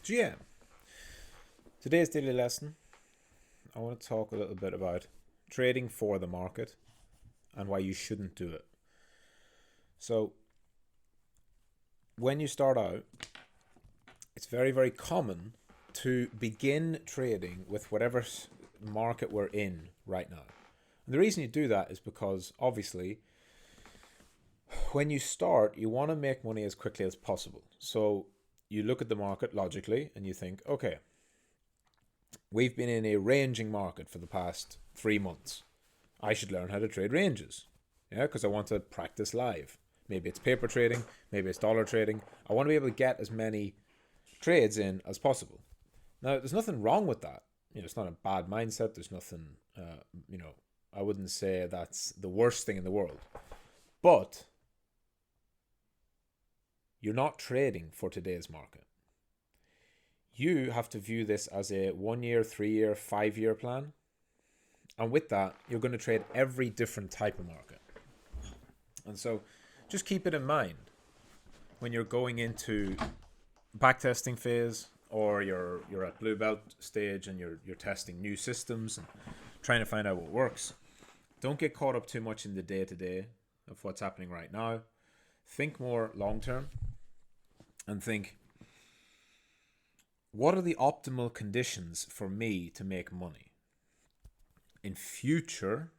So yeah, today's daily lesson, I want to talk a little bit about trading for the market and why you shouldn't do it. So when you start out, it's very, very common to begin trading with whatever market we're in right now. And the reason you do that is because obviously when you start, you want to make money as quickly as possible. So you look at the market logically and you think, okay, we've been in a ranging market for the past 3 months. I should learn how to trade ranges. Yeah, because I want to practice live. Maybe it's paper trading, maybe it's dollar trading. I want to be able to get as many trades in as possible. Now, there's nothing wrong with that. It's not a bad mindset. There's nothing, I wouldn't say that's the worst thing in the world. But you're not trading for today's market. You have to view this as a 1 year, 3 year, 5 year plan. And with that, you're going to trade every different type of market. And so just keep it in mind when you're going into backtesting phase, or you're at blue belt stage and you're testing new systems and trying to find out what works. Don't get caught up too much in the day-to-day of what's happening right now. Think more long-term and think, what are the optimal conditions for me to make money? In future,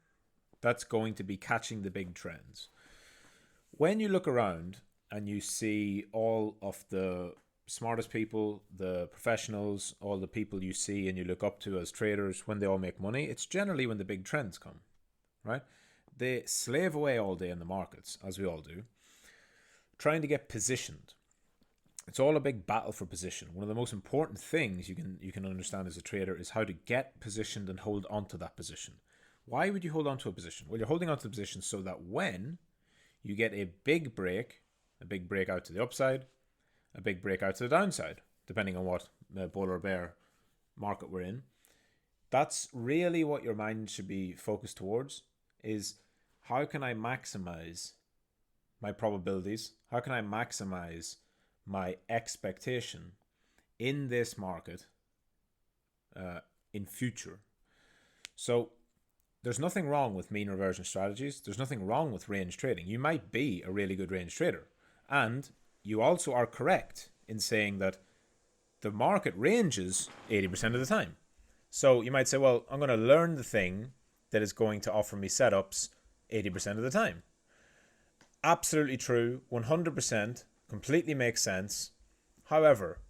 that's going to be catching the big trends. When you look around and you see all of the smartest people, the professionals, all the people you see and you look up to as traders, when they all make money, it's generally when the big trends come, right? They slave away all day in the markets, as we all do, trying to get positioned. It's all a big battle for position. One of the most important things you can understand as a trader is how to get positioned and hold on to that position. Why would you hold on to a position? Well, you're holding on to the position so that when you get a big break out to the upside, a big break out to the downside, depending on what bull or bear market we're in, that's really what your mind should be focused towards, is how can I maximize my probabilities? How can I maximize my expectation in this market in future? So there's nothing wrong with mean reversion strategies. There's nothing wrong with range trading. You might be a really good range trader. And you also are correct in saying that the market ranges 80% of the time. So you might say, well, I'm going to learn the thing that is going to offer me setups 80% of the time. Absolutely true, 100%, completely makes sense. However,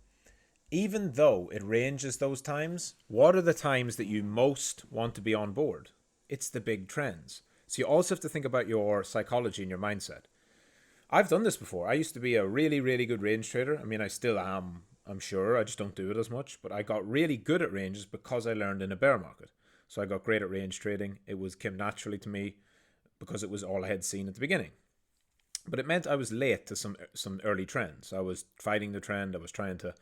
even though it ranges those times, what are the times that you most want to be on board? It's the big trends. So you also have to think about your psychology and your mindset. I've done this before. I used to be a really, really good range trader. I mean, I still am, I'm sure. I just don't do it as much. But I got really good at ranges because I learned in a bear market. So I got great at range trading. It came naturally to me because it was all I had seen at the beginning. But it meant I was late to some early trends. I was fighting the trend. I was trying to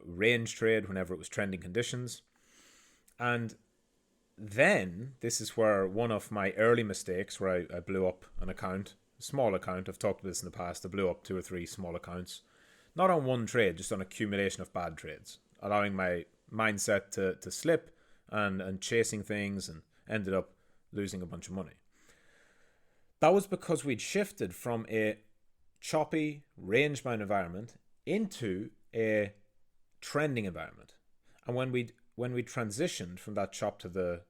range trade whenever it was trending conditions. And then this is where one of my early mistakes, where I blew up an account, a small account. I've talked about this in the past. I blew up 2 or 3 small accounts, not on one trade, just on accumulation of bad trades, allowing my mindset to slip and chasing things, and ended up losing a bunch of money. That was because we'd shifted from a choppy, range-bound environment into a trending environment. And when we transitioned from that chop to the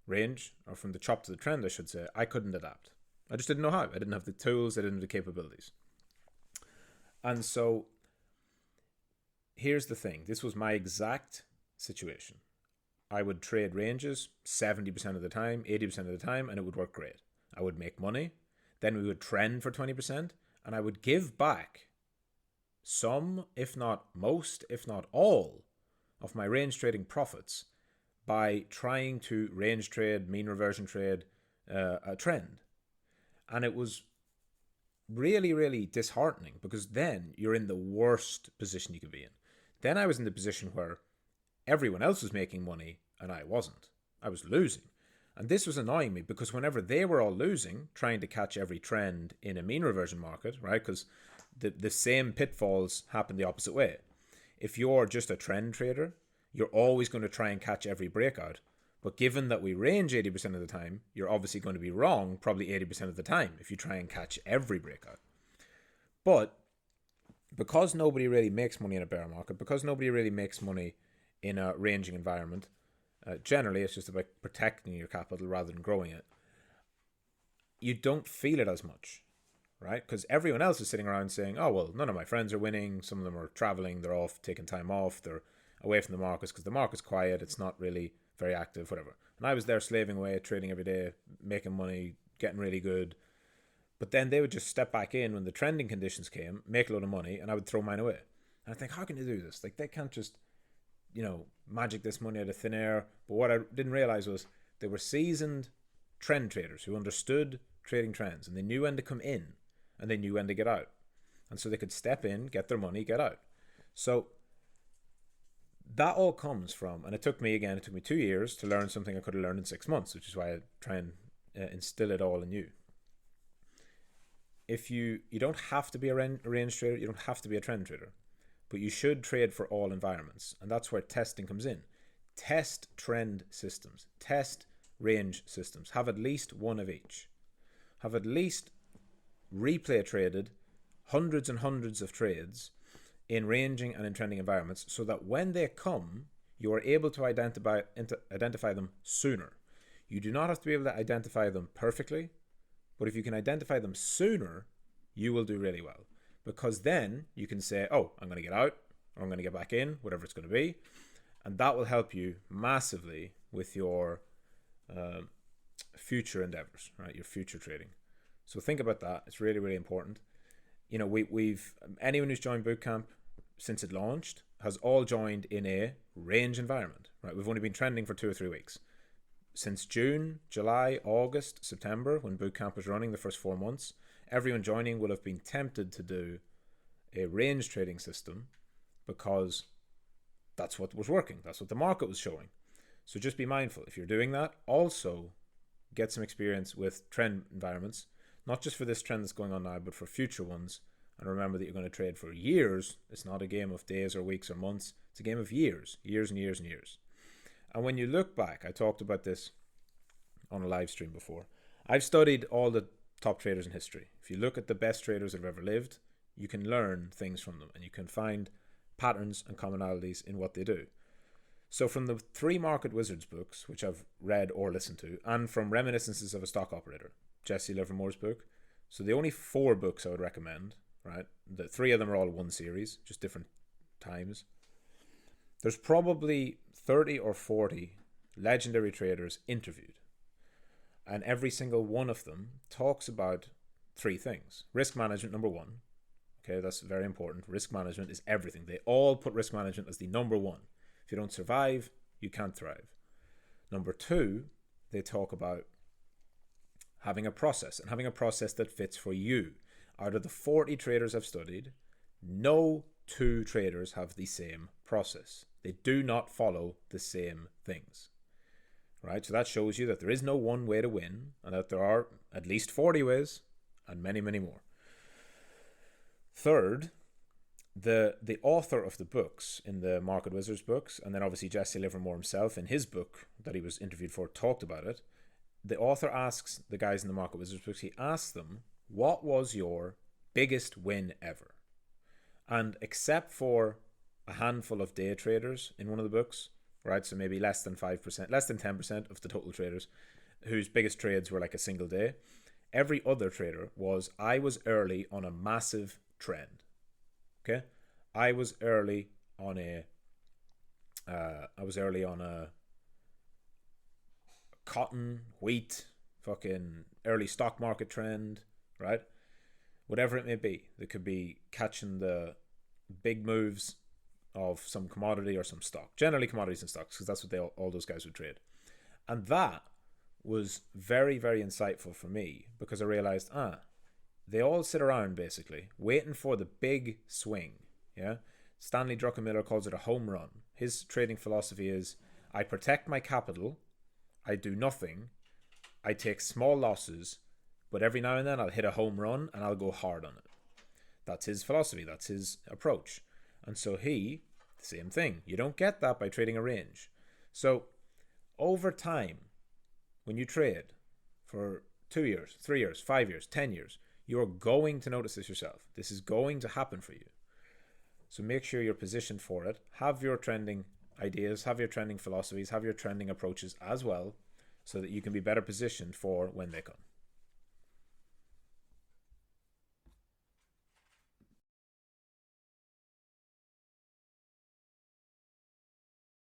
range, or from the chop to the trend, I should say, I couldn't adapt. I just didn't know how. I didn't have the tools. I didn't have the capabilities. And so here's the thing. This was my exact situation. I would trade ranges 70% of the time, 80% of the time, and it would work great. I would make money. Then we would trend for 20%, and I would give back some, if not most, if not all, of my range trading profits by trying to range trade, mean reversion trade, a trend. And it was really, really disheartening, because then you're in the worst position you could be in. Then I was in the position where everyone else was making money and I wasn't. I was losing. And this was annoying me, because whenever they were all losing, trying to catch every trend in a mean reversion market, right? Because the same pitfalls happen the opposite way. If you're just a trend trader, you're always going to try and catch every breakout. But given that we range 80% of the time, you're obviously going to be wrong probably 80% of the time if you try and catch every breakout. But because nobody really makes money in a bear market, because nobody really makes money in a ranging environment, generally it's just about protecting your capital rather than growing it, you don't feel it as much, right? Because everyone else is sitting around saying, oh, well, none of my friends are winning. Some of them are traveling. They're off, taking time off. They're away from the markets because the market's quiet. It's not really very active, whatever. And I was there slaving away, trading every day, making money, getting really good. But then they would just step back in when the trending conditions came, make a load of money, and I would throw mine away. And I think, how can you do this? Like, they can't just, magic this money out of thin air. But what I didn't realize was they were seasoned trend traders who understood trading trends, and they knew when to come in and they knew when to get out. And so they could step in, get their money, get out. So that all comes from, and it took me 2 years to learn something I could have learned in 6 months, which is why I try and instill it all in you. If you don't have to be a range trader, you don't have to be a trend trader, but you should trade for all environments. And that's where testing comes in. Test trend systems, test range systems, have at least one of each. Have at least replay traded hundreds and hundreds of trades in ranging and in trending environments, so that when they come, you are able to identify them sooner. You do not have to be able to identify them perfectly, but if you can identify them sooner, you will do really well. Because then you can say, oh, I'm going to get out, or I'm going to get back in, whatever it's going to be. And that will help you massively with your future endeavors, right? Your future trading. So think about that. It's really, really important. We've anyone who's joined bootcamp since it launched has all joined in a range environment, right? We've only been trending for 2 or 3 weeks. Since June, July, August, September, when bootcamp was running the first 4 months, everyone joining will have been tempted to do a range trading system because that's what was working. That's what the market was showing. So just be mindful. If you're doing that, also get some experience with trend environments, not just for this trend that's going on now, but for future ones. And remember that you're going to trade for years. It's not a game of days or weeks or months. It's a game of years and years and years. And when you look back, I talked about this on a live stream before. I've studied all the top traders in history. If you look at the best traders that have ever lived, you can learn things from them and you can find patterns and commonalities in what they do. So from the 3 Market Wizards books, which I've read or listened to, and from Reminiscences of a Stock Operator, Jesse Livermore's book, so the only 4 books I would recommend, right? The 3 of them are all one series, just different times. There's probably 30 or 40 legendary traders interviewed. And every single one of them talks about 3 things. Risk management, number 1. Okay, that's very important. Risk management is everything. They all put risk management as the number 1. If you don't survive, you can't thrive. Number 2, they talk about having a process, and having a process that fits for you. Out of the 40 traders I've studied, no 2 traders have the same process. They do not follow the same things. Right? So that shows you that there is no one way to win, and that there are at least 40 ways and many, many more. Third, the author of the books in the Market Wizards books, and then obviously Jesse Livermore himself in his book that he was interviewed for talked about it. The author asks the guys in the Market Wizards books, he asks them, what was your biggest win ever? And except for a handful of day traders in one of the books, right, so maybe less than 5%, less than 10% of the total traders whose biggest trades were like a single day, every other trader was, I was early on a massive trend. Okay, I was early on a cotton, wheat, fucking early stock market trend, right? Whatever it may be, they could be catching the big moves of some commodity or some stock, generally commodities and stocks, because that's what all those guys would trade. And that was very, very insightful for me, because I realized, they all sit around basically waiting for the big swing. Yeah, Stanley Druckenmiller calls it a home run. His trading philosophy is, I protect my capital, I do nothing, I take small losses, but every now and then I'll hit a home run and I'll go hard on it. That's his philosophy, that's his approach. And so he Same thing. You don't get that by trading a range. So over time, when you trade for 2 years, 3 years, 5 years, 10 years, you're going to notice this yourself. This is going to happen for you. So make sure you're positioned for it. Have your trending ideas, have your trending philosophies, have your trending approaches as well, so that you can be better positioned for when they come.